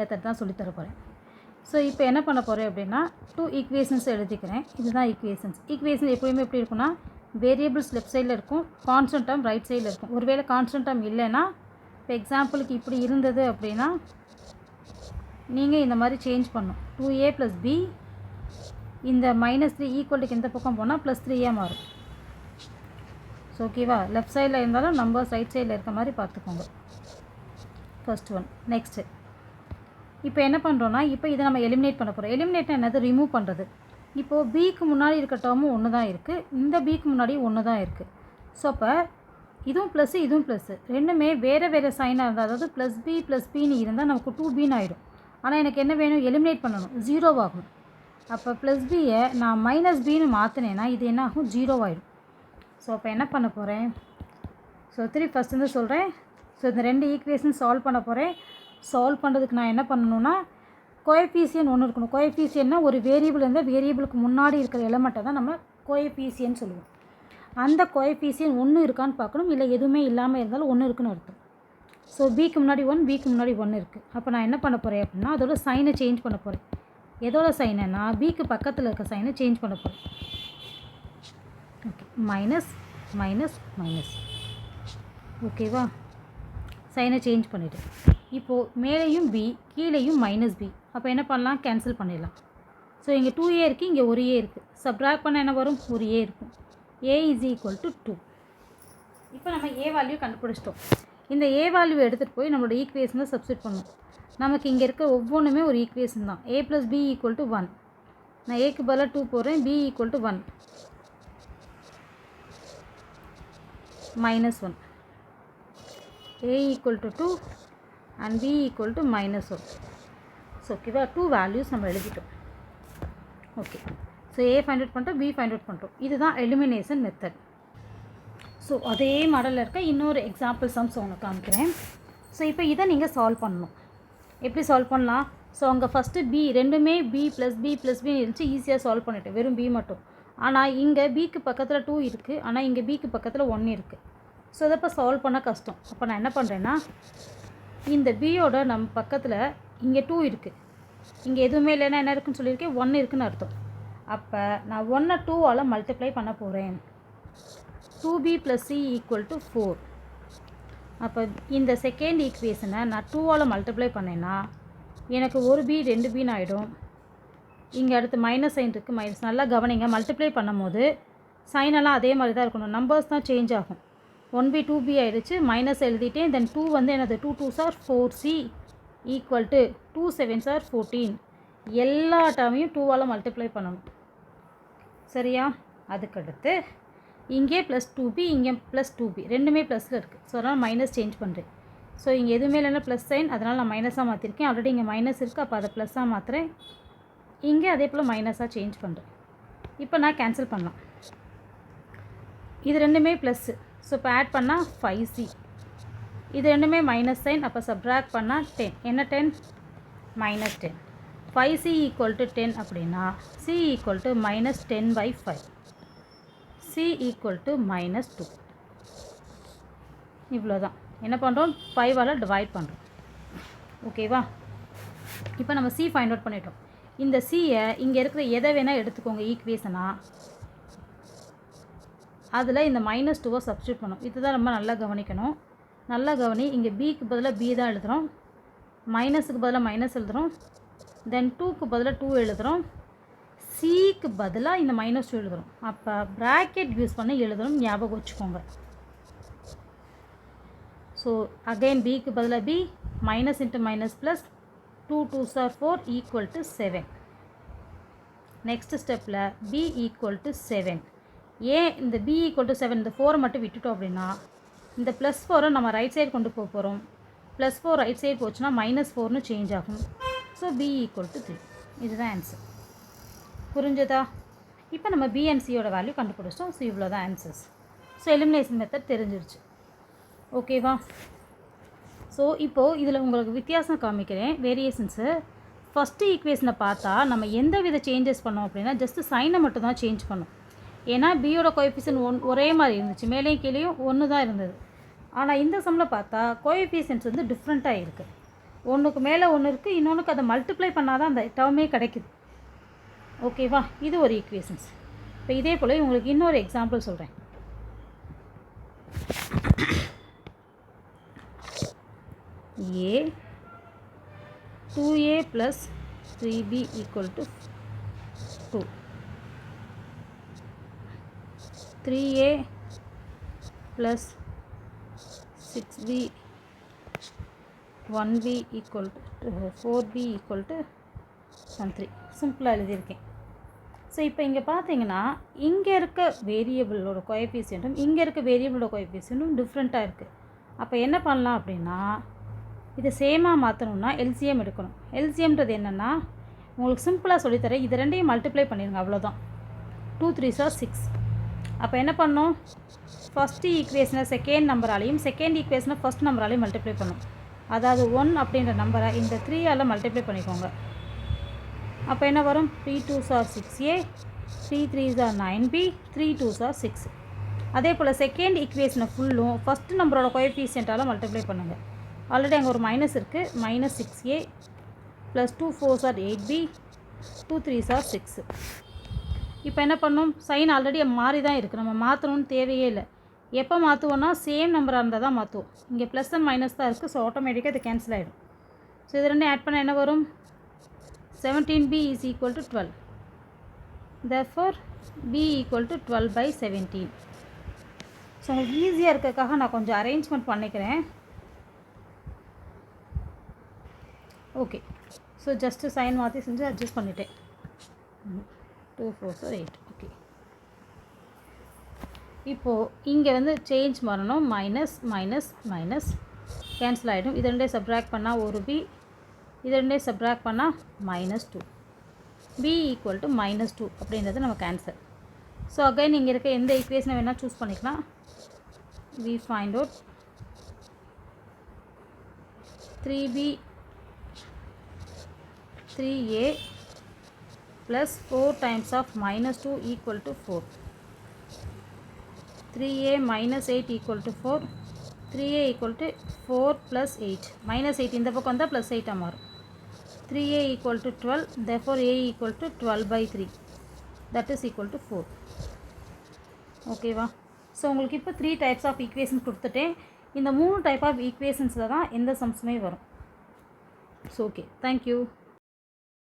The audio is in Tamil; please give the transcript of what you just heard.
மெத்தட் தான் சொல்லித்தர போகிறேன். ஸோ இப்போ என்ன பண்ண போகிறேன் அப்படின்னா 2 ஈக்குவேஷன்ஸ் எழுதிக்கிறேன். இதுதான் ஈக்குவேஷன் எப்போயுமே எப்படி இருக்குன்னா வேரியபிள்ஸ் லெஃப்ட் சைடில் இருக்கும், கான்ஸ்டன்ட் டேர்ம் ரைட் சைடில் இருக்கும். ஒருவேளை கான்ஸ்டன்ட் டேர்ம் இல்லைன்னா இப்போ எக்ஸாம்பிளுக்கு இப்படி இருந்தது அப்படின்னா நீங்கள் இந்த மாதிரி சேஞ்ச் பண்ணணும். 2a + b இந்த -3 ஈக்குவலுக்கு இந்த பக்கம் போனால் +3a மாறும். ஸோ ஓகேவா, லெஃப்ட் சைடில் இருந்தாலும் நம்பர்ஸ் ரைட் சைடில் இருக்க மாதிரி பார்த்துக்கோங்க. First one. நெக்ஸ்ட்டு இப்போ என்ன பண்ணுறோன்னா இப்போ இதை நம்ம எலிமினேட் பண்ண போகிறோம். எலிமினேட்னா என்னது, ரிமூவ் பண்ணுறது. இப்போது பிக்கு முன்னாடி இருக்க டேர்மும் ஒன்று தான் இருக்குது, இந்த பிக்கு முன்னாடி ஒன்று தான் இருக்குது. ஸோ அப்போ இதுவும் ப்ளஸ்ஸு இதுவும் ப்ளஸ்ஸு ரெண்டுமே வேறு வேறு சைனாக இருந்தால், அதாவது +b + bன்னு இருந்தால் நமக்கு 2bன்னு ஆகிடும். ஆனால் எனக்கு என்ன வேணும், எலிமினேட் பண்ணணும், 0 ஆகும். அப்போ +bயை நான் -bன்னு மாற்றினேன்னா இது என்ன ஆகும், 0 ஆகிடும். ஸோ அப்போ என்ன பண்ண போகிறேன், ஸோ ஃபஸ்ட் வந்து சொல்கிறேன். ஸோ இந்த 2 ஈக்குவேஷன் சால்வ் பண்ண போகிறேன். சால்வ் பண்ணுறதுக்கு நான் என்ன பண்ணணுன்னா கோஎஃபிஷியன்ட் ஒன்று இருக்கணும். கோஎஃபிஷியன்ட்னா ஒரு வேரியபிள் இருந்தால் வேரியபிளுக்கு முன்னாடி இருக்கிற எலமெண்ட்டை தான் நம்ம கோஎஃபிஷியன்ட் சொல்லுவோம். அந்த கோஎஃபிஷியன்ட் 1 இருக்கான்னு பார்க்கணும், இல்லை எதுவுமே இல்லாமல் இருந்தாலும் 1 இருக்குன்னு அர்த்தம். ஸோ பிக்கு முன்னாடி 1, பிக்கு முன்னாடி 1 இருக்குது. அப்போ நான் என்ன பண்ண போகிறேன் அப்படின்னா அதோட சைனை சேஞ்ச் பண்ண போகிறேன். எதோட சைனைனா பிக்கு பக்கத்தில் இருக்க சைனை சேஞ்ச் பண்ண போகிறேன். Okay, minus minus minus. ஓகேவா, சைனை சேஞ்ச் பண்ணிவிட்டு இப்போது மேலேயும் b கீழேயும் -b. அப்போ என்ன பண்ணலாம், கேன்சல் பண்ணிடலாம். ஸோ இங்கே 2a இருக்குது, இங்கே ஒரு a இருக்குது. சப்ட்ராக்ட் பண்ண என்ன வரும், ஒரு a இருக்கும். a = 2. இப்போ நம்ம a வேல்யூ கண்டுபிடிச்சிட்டோம். இந்த a வேல்யூ எடுத்துகிட்டு போய் நம்மளோட ஈக்குவேஷனில் சப்ஸ்டிட் பண்ணணும். நமக்கு இங்கே இருக்க ஒவ்வொன்றுமே ஒரு ஈக்குவேஷன் தான். a + b = 1. நான் ஏக்கு பதிலாக 2 போடுறேன், b = 1 -1. a = 2 and b = -1. So ஓகேவா, 2 வேல்யூஸ் நம்ம எழுதிட்டோம். Okay, so a find out பண்ணிட்டோம், b ஃபைண்ட் அவுட் பண்ணிட்டோம். இதுதான் எலிமினேஷன் மெத்தட். ஸோ அதே மாடலில் இருக்க இன்னொரு எக்ஸாம்பிள் சம்ஸ் உங்களுக்கு காமிக்கிறேன். ஸோ இப்போ இதை நீங்கள் சால்வ் பண்ணணும். எப்படி சால்வ் பண்ணலாம், ஸோ அங்கே ஃபஸ்ட்டு b ரெண்டுமே b + b + b இருந்துச்சு, ஈஸியாக சால்வ் பண்ணிட்டேன், வெறும் b மட்டும். ஆனால் இங்கே bக்கு பக்கத்தில் 2 இருக்குது, ஆனால் இங்கே bக்கு பக்கத்தில் 1 இருக்குது. ஸோ இதை இப்போ சால்வ் பண்ண கஷ்டம். அப்போ நான் என்ன பண்ணுறேன்னா இந்த பியோட நம்ம பக்கத்தில் இங்கே 2 இருக்குது, இங்கே எதுவுமே இல்லைன்னா என்ன இருக்குன்னு சொல்லியிருக்கேன், 1 இருக்குன்னு அர்த்தம். அப்போ நான் 1 2ஆல் மல்டிப்ளை பண்ண போகிறேன். 2b + c = 4. அப்போ இந்த செகண்ட் ஈக்குவேஷனை நான் 2ஆல் மல்டிப்ளை பண்ணேன்னா எனக்கு ஒரு b 2bன்னு ஆகிடும். இங்கே அடுத்து மைனஸ் சைன் இருக்குது, மைனஸ். நல்லா கவனிங்க, மல்டிப்ளை பண்ணும் போது சைனெல்லாம் அதே மாதிரி தான் இருக்கணும், நம்பர்ஸ் தான் சேஞ்ச் ஆகும். 1b 2b ஆகிடுச்சு, மைனஸ் எழுதிட்டேன். தென் 2 வந்து என்னது, 2 2s are 4c = 2 7s are 14. எல்லா டேர்மையும் 2ஆல் மல்டிப்ளை பண்ணணும், சரியா. அதுக்கடுத்து இங்கே +2b, இங்கே +2b, ரெண்டுமே ப்ளஸில் இருக்குது. ஸோ அதனால் மைனஸ் சேஞ்ச் பண்ணுறேன். ஸோ இங்கே எதுவுமே இல்லைன்னா ப்ளஸ் சைன், அதனால் நான் மைனஸாக மாற்றிருக்கேன். ஆல்ரெடி இங்கே மைனஸ் இருக்குது, அப்போ அதை ப்ளஸ்ஸாக மாற்றுறேன். இங்கே அதே போல் மைனஸாக சேஞ்ச் பண்ணுறேன். இப்போ நான் கேன்சல் பண்ணலாம். இது ரெண்டுமே ப்ளஸ்ஸு, ஸோ இப்போ ஆட் பண்ணால் 5c. இது ரெண்டுமே மைனஸ் சைன், அப்போ சப்ட்ராக்ட் பண்ணால் 10. என்ன 10, -10. 5c = 10 அப்படின்னா c = -10/5. c = -2. இவ்வளோதான். என்ன பண்ணுறோம், 5ஆல் டிவைட் பண்ணுறோம். ஓகேவா, இப்போ நம்ம c ஃபைண்ட் அவுட் பண்ணிட்டோம். இந்த cயை இங்கே இருக்கிற எதை வேணால் எடுத்துக்கோங்க ஈக்குவேஷனாக, அதில் இந்த -2 சப்ஸ்டியூட் பண்ணோம். இதுதான் ரொம்ப நல்லா கவனிக்கணும். நல்லா கவனி, இங்கே bக்கு பதிலாக b தான் எழுதுகிறோம், மைனஸுக்கு பதிலாக மைனஸ் எழுதுகிறோம், தென் 2க்கு பதிலாக 2 எழுதுகிறோம், cக்கு பதிலாக இந்த -2 எழுதுகிறோம். அப்போ ப்ராக்கெட் யூஸ் பண்ணி எழுதுகிறோம், ஞாபகம் வச்சுக்கோங்க. ஸோ அகைன் bக்கு பதிலாக b, minus into minus plus, 2 2s are 4 = 7. Next ஸ்டெப்பில் b = 7. ஏன் இந்த b = 7, இந்த 4 மட்டும் விட்டுட்டோம் அப்படின்னா இந்த +4 நம்ம ரைட் சைடு கொண்டு போக போகிறோம். +4 ரைட் சைடு போச்சுன்னா -4ன்னு சேஞ்ச் ஆகும். So b = 3. இதுதான் ஆன்சர். புரிஞ்சதா? இப்போ நம்ம b and c யோட வேல்யூ கண்டுபிடிச்சிட்டோம். ஸோ இவ்வளோ தான் ஆன்சர்ஸ். ஸோ எலிமினேஷன் மெத்தட் தெரிஞ்சிருச்சு. ஓகேவா? ஸோ இப்போது இதில் உங்களுக்கு வித்தியாசம் காமிக்கிறேன், வேரியேஷன்ஸு. ஃபஸ்ட்டு ஈக்குவேஷனை பார்த்தா நம்ம எந்த வித சேஞ்சஸ் பண்ணோம் அப்படின்னா ஜஸ்ட்டு சைனை மட்டும் தான் சேஞ்ச் பண்ணோம். ஏன்னா பியோட கோஎஃபிஷியன்ட் ஒரே மாதிரி இருந்துச்சு, மேலேயும் கீழேயும் 1 தான் இருந்தது. ஆனால் இந்த சம்மில் பார்த்தா கோஎஃபிஷியன்ட்ஸ் வந்து டிஃப்ரெண்ட்டாக இருக்குது. ஒன்றுக்கு மேலே ஒன்று இருக்குது, இன்னொன்றுக்கு அதை மல்டிப்ளை பண்ணால் தான் அந்த டேர்மே கிடைக்குது. ஓகேவா? இது ஒரு ஈக்குவேஷன்ஸ். இப்போ இதே போல் உங்களுக்கு இன்னொரு எக்ஸாம்பிள் சொல்கிறேன். A 2a plus 3b equal to 2. 3a plus 6b 1b equal to 4b equal to 3. சிம்பிளாக எழுதியிருக்கேன். ஸோ இப்போ இங்கே பார்த்தீங்கன்னா இங்கே இருக்க வேரியபிளோட கோஎஃபிஷியன்ட்டும் இங்கே இருக்க வேரியபிளோட கோஎஃபிஷியன்ட்டும் டிஃப்ரெண்ட்டாக இருக்குது. அப்போ என்ன பண்ணலாம் அப்படின்னா, இதை சேமாக மாற்றணுன்னா எல்சிஎம் எடுக்கணும். எல்சிஎம்ன்றது என்னென்னா, உங்களுக்கு சிம்பிளாக சொல்லித்தரேன். இது ரெண்டையும் மல்டிப்ளை பண்ணிடுங்க, அவ்வளோதான். 2 3s are 6. அப்போ என்ன பண்ணணும், ஃபஸ்ட்டு ஈக்குவேஷனை செகண்ட் நம்பராலையும் செகண்ட் ஈக்குவேஷனை ஃபஸ்ட் நம்பராலையும் மல்டிப்ளை பண்ணணும். அதாவது 1 அப்படின்ற நம்பரை இந்த 3ஆல் மல்டிப்ளை பண்ணிக்கோங்க. அப்போ என்ன வரும், 3 2s are 6a, 3 3s are 9b, 3 2s are 6. அதே போல் செகண்ட் ஈக்குவேஷனை ஃபுல்லும் ஃபஸ்ட்டு நம்பரோட கோஎஃபிஷியன்ட்டால் மல்டிப்ளை பண்ணுங்கள். ஆல்ரெடி அங்கே ஒரு மைனஸ் இருக்குது, -6a plus 2 4s are 8b, 2 3s are 6. இப்போ என்ன பண்ணணும், சைன் ஆல்ரெடி மாறி தான் இருக்குது, நம்ம மாற்றணும்னு தேவையே இல்லை. எப்போ மாற்றுவோன்னா சேம் நம்பராக இருந்தால் தான் மாற்றுவோம். இங்கே ப்ளஸ் அண்ட் மைனஸ் தான் இருக்குது, ஸோ ஆட்டோமேட்டிக்காக இது கேன்சல் ஆகிடும். ஸோ இது ரெண்டும் ஆட் பண்ணால் என்ன வரும், 17b is equal to 12. Therefore b equal to 12/17. So உங்களுக்கு ஈஸியாக இருக்கிறதுக்காக நான் கொஞ்சம் அரேஞ்ச்மெண்ட் பண்ணிக்கிறேன். ஓகே, ஸோ ஜஸ்ட்டு சைன் மாற்றி செஞ்சு அட்ஜஸ்ட் பண்ணிட்டேன். 2 4s are 8. ஓகே, இப்போது இங்கே வந்து சேஞ்ச் பண்ணணும். மைனஸ் மைனஸ் மைனஸ் கேன்சல் ஆகிடும். இது ரெண்டே சப்ராக்ட் பண்ணால் ஒரு b, இது ரெண்டே சப்ராக்ட் பண்ணால் -2. b equal to -2 அப்படின்றது நமக்கு ஆன்சர். ஸோ அகைன் இங்கே இருக்க எந்த ஈக்குவேஷனை வேணால் சூஸ் பண்ணிக்கலாம். we find out 3b 3a plus 4 times of -2 equal to 4. 3a minus 8 equal to 4. 3a equal to 4 plus 8. -8 இந்த பக்கம் வந்தால் +8 மாறும். 3a equal to 12. Therefore a equal to 12/3. That is equal to 4. ஓகேவா? ஸோ உங்களுக்கு இப்போ 3 டைப்ஸ் ஆஃப் ஈக்குவேஷன்ஸ் கொடுத்துட்டேன். இந்த 3 டைப் ஆஃப் ஈக்குவேஷன்ஸில் தான் எந்த சம்ஸுமே வரும். So okay, thank you.